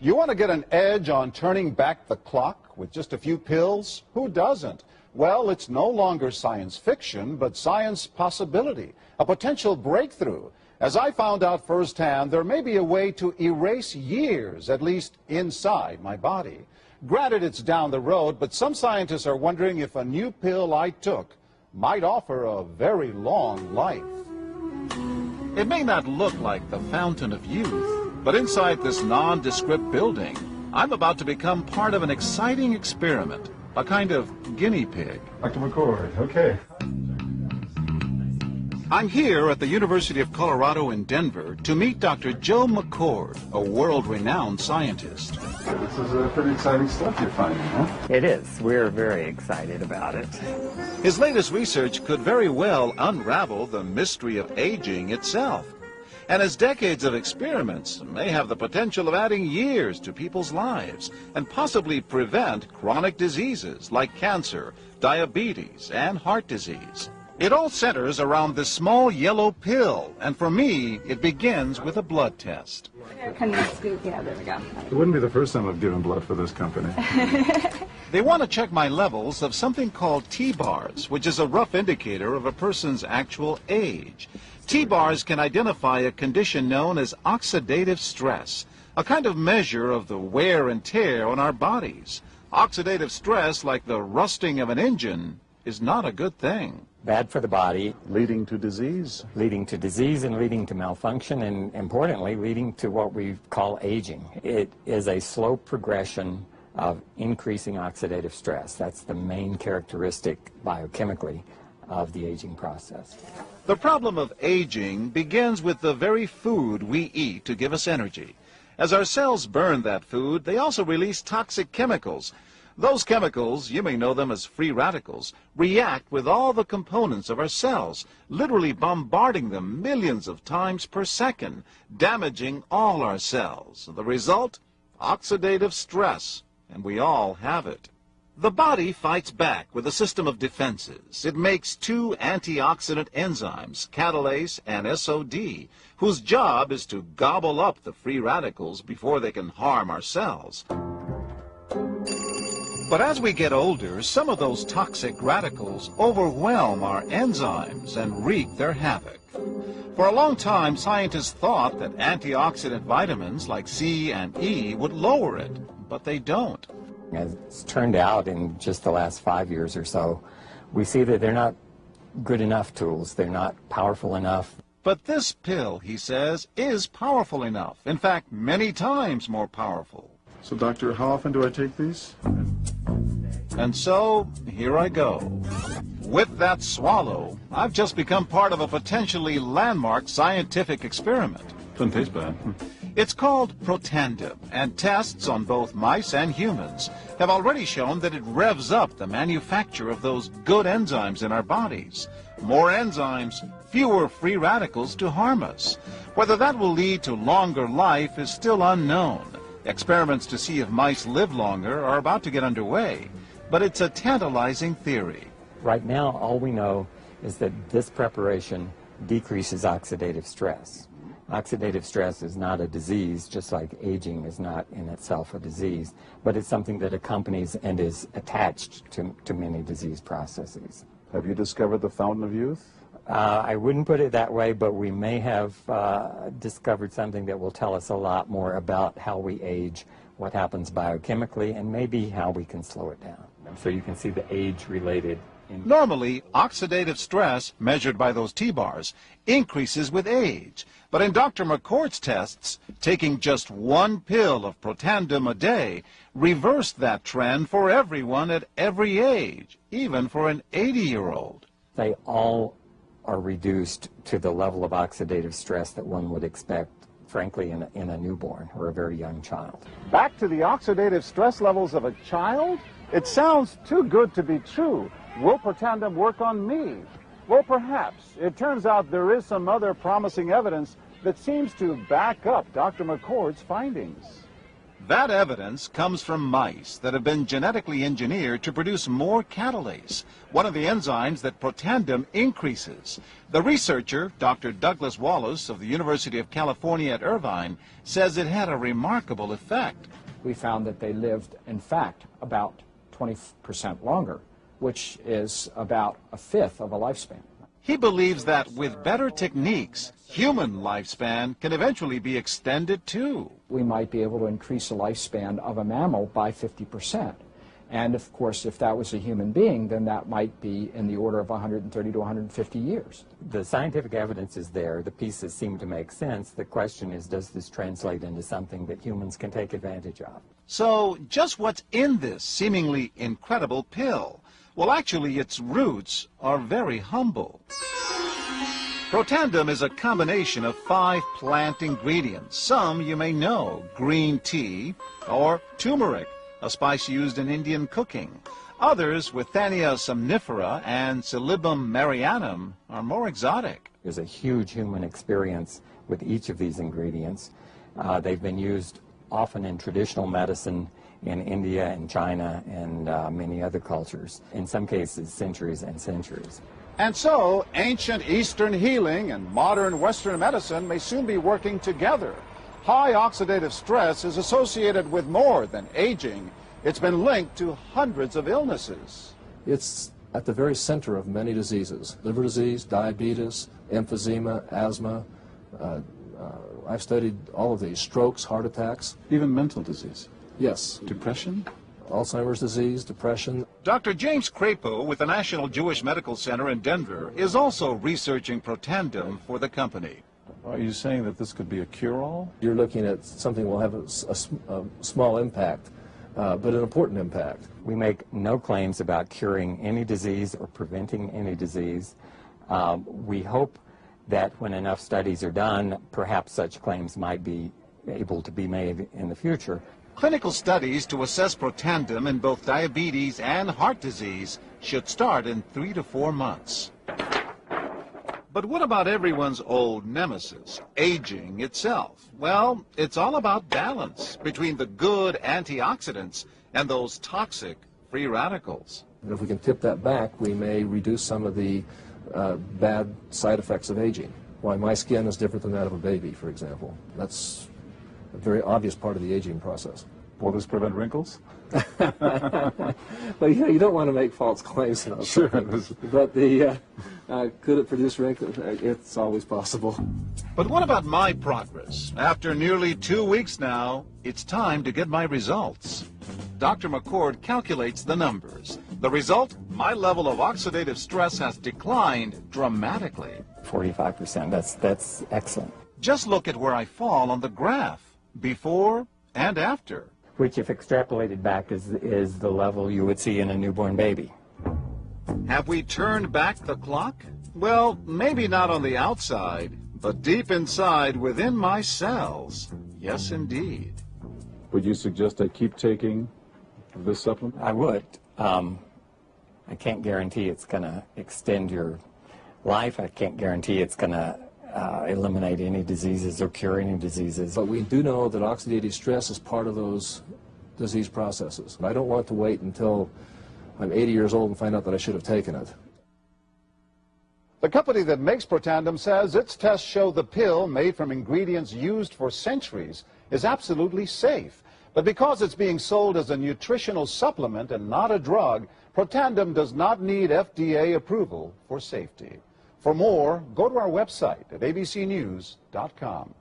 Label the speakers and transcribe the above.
Speaker 1: You want to get an edge on turning back the clock with just a few pills? Who doesn't? Well, it's no longer science fiction, but science possibility, a potential breakthrough. As I found out firsthand, there may be a way to erase years, at least inside my body. Granted, it's down the road, but some scientists are wondering if a new pill I took might offer a very long life. It may not look like the fountain of youth, but inside this nondescript building, I'm about to become part of an exciting experiment, a kind of guinea pig.
Speaker 2: Dr. McCord, okay.
Speaker 1: I'm here at the University of Colorado in Denver to meet Dr. Joe McCord, a world-renowned scientist.
Speaker 2: This is pretty exciting stuff you're finding, huh?
Speaker 3: It is. We're very excited about it.
Speaker 1: His latest research could very well unravel the mystery of aging itself. And his decades of experiments may have the potential of adding years to people's lives and possibly prevent chronic diseases like cancer, diabetes, and heart disease. It all centers around this small yellow pill, and for me, it begins with a blood test.
Speaker 4: Kind of scoop, yeah, there we go.
Speaker 2: It wouldn't be the first time I've given blood for this company.
Speaker 1: They want to check my levels of something called T-bars, which is a rough indicator of a person's actual age. T-bars can identify a condition known as oxidative stress, a kind of measure of the wear and tear on our bodies. Oxidative stress, like the rusting of an engine, is not a good thing.
Speaker 3: Bad for the body.
Speaker 1: Leading to disease.
Speaker 3: Leading to disease and leading to malfunction, and importantly, leading to what we call aging. It is a slow progression of increasing oxidative stress. That's the main characteristic biochemically of the aging process.
Speaker 1: The problem of aging begins with the very food we eat to give us energy. As our cells burn that food, they also release toxic chemicals. Those chemicals, you may know them as free radicals, react with all the components of our cells, literally bombarding them millions of times per second, damaging all our cells. The result? Oxidative stress, and we all have it. The body fights back with a system of defenses. It makes two antioxidant enzymes, catalase and SOD, whose job is to gobble up the free radicals before they can harm our cells. But as we get older, some of those toxic radicals overwhelm our enzymes and wreak their havoc. For a long time, scientists thought that antioxidant vitamins like C and E would lower it, but they don't.
Speaker 3: As it's turned out in just the last 5 years or so, we see that they're not good enough tools. They're not powerful enough.
Speaker 1: But this pill, he says, is powerful enough. In fact, many times more powerful.
Speaker 2: So, doctor, how often do I take these?
Speaker 1: And so, here I go. With that swallow, I've just become part of a potentially landmark scientific experiment.
Speaker 2: Doesn't taste bad.
Speaker 1: It's called Protandim, and tests on both mice and humans have already shown that it revs up the manufacture of those good enzymes in our bodies. More enzymes, fewer free radicals to harm us. Whether that will lead to longer life is still unknown. Experiments to see if mice live longer are about to get underway, but it's a tantalizing theory.
Speaker 3: Right now, all we know is that this preparation decreases oxidative stress. Oxidative stress is not a disease, just like aging is not in itself a disease, but it's something that accompanies and is attached to many disease processes.
Speaker 2: Have you discovered the fountain of youth?
Speaker 3: I wouldn't put it that way, but we may have discovered something that will tell us a lot more about how we age, what happens biochemically, and maybe how we can slow it down. So you can see the age-related.
Speaker 1: Normally, oxidative stress, measured by those T-bars, increases with age. But in Dr. McCord's tests, taking just one pill of Protandim a day reversed that trend for everyone at every age, even for an 80-year-old.
Speaker 3: They all are reduced to the level of oxidative stress that one would expect, frankly, in a newborn or a very young child.
Speaker 1: Back to the oxidative stress levels of a child? It sounds too good to be true. Will Protandim work on me? Well, perhaps. It turns out there is some other promising evidence that seems to back up Dr. McCord's findings. That evidence comes from mice that have been genetically engineered to produce more catalase, one of the enzymes that Protandim increases. The researcher, Dr. Douglas Wallace of the University of California at Irvine, says it had a remarkable effect.
Speaker 5: We found that they lived, in fact, about 20% longer, which is about a fifth of a lifespan.
Speaker 1: He believes that with better techniques, human lifespan can eventually be extended too.
Speaker 5: We might be able to increase the lifespan of a mammal by 50%. And of course, if that was a human being, then that might be in the order of 130 to 150 years.
Speaker 3: The scientific evidence is there. The pieces seem to make sense. The question is, does this translate into something that humans can take advantage of?
Speaker 1: So, just what's in this seemingly incredible pill? Well, actually, its roots are very humble. Protandim is a combination of 5 plant ingredients. Some you may know: green tea or turmeric, a spice used in Indian cooking. Others, Withania somnifera and Silybum marianum, are more exotic.
Speaker 3: There's a huge human experience with each of these ingredients. They've been used often in traditional medicine in India and China and many other cultures, in some cases centuries and centuries.
Speaker 6: And so, ancient Eastern healing and modern Western medicine may soon be working together. High oxidative stress is associated with more than aging. It's been linked to hundreds of illnesses.
Speaker 7: It's at the very center of many diseases: liver disease, diabetes, emphysema, asthma. I've studied all of these: strokes, heart attacks.
Speaker 2: Even mental disease.
Speaker 7: Yes.
Speaker 2: Depression?
Speaker 7: Alzheimer's disease, depression.
Speaker 1: Dr. James Crapo with the National Jewish Medical Center in Denver is also researching Protandim for the company.
Speaker 2: Are you saying that this could be a cure-all?
Speaker 7: You're looking at something that will have a small impact, but an important impact.
Speaker 3: We make no claims about curing any disease or preventing any disease. We hope that when enough studies are done, perhaps such claims might be able to be made in the future.
Speaker 1: Clinical studies to assess Protandim in both diabetes and heart disease should start in 3 to 4 months. But what about everyone's old nemesis, aging itself? Well, it's all about balance between the good antioxidants and those toxic free radicals.
Speaker 7: If we can tip that back, we may reduce some of the bad side effects of aging. Why my skin is different than that of a baby, for example. That's a very obvious part of the aging process.
Speaker 2: Will this prevent wrinkles?
Speaker 7: Well, you don't want to make false claims.
Speaker 2: Sure.
Speaker 7: But could it produce wrinkles? It's always possible.
Speaker 1: But what about my progress? After nearly 2 weeks now, it's time to get my results. Dr. McCord calculates the numbers. The result? My level of oxidative stress has declined dramatically.
Speaker 3: 45%, that's excellent.
Speaker 1: Just look at where I fall on the graph, before and after.
Speaker 3: Which, if extrapolated back, is the level you would see in a newborn baby.
Speaker 1: Have we turned back the clock? Well, maybe not on the outside, but deep inside within my cells. Yes, indeed.
Speaker 2: Would you suggest I keep taking this supplement?
Speaker 3: I would. I can't guarantee it's going to extend your life. I can't guarantee it's going to eliminate any diseases or cure any diseases.
Speaker 7: But we do know that oxidative stress is part of those disease processes. I don't want to wait until I'm 80 years old and find out that I should have taken it.
Speaker 6: The company that makes Protandim says its tests show the pill, made from ingredients used for centuries, is absolutely safe. But because it's being sold as a nutritional supplement and not a drug, Protandim does not need FDA approval for safety. For more, go to our website at abcnews.com.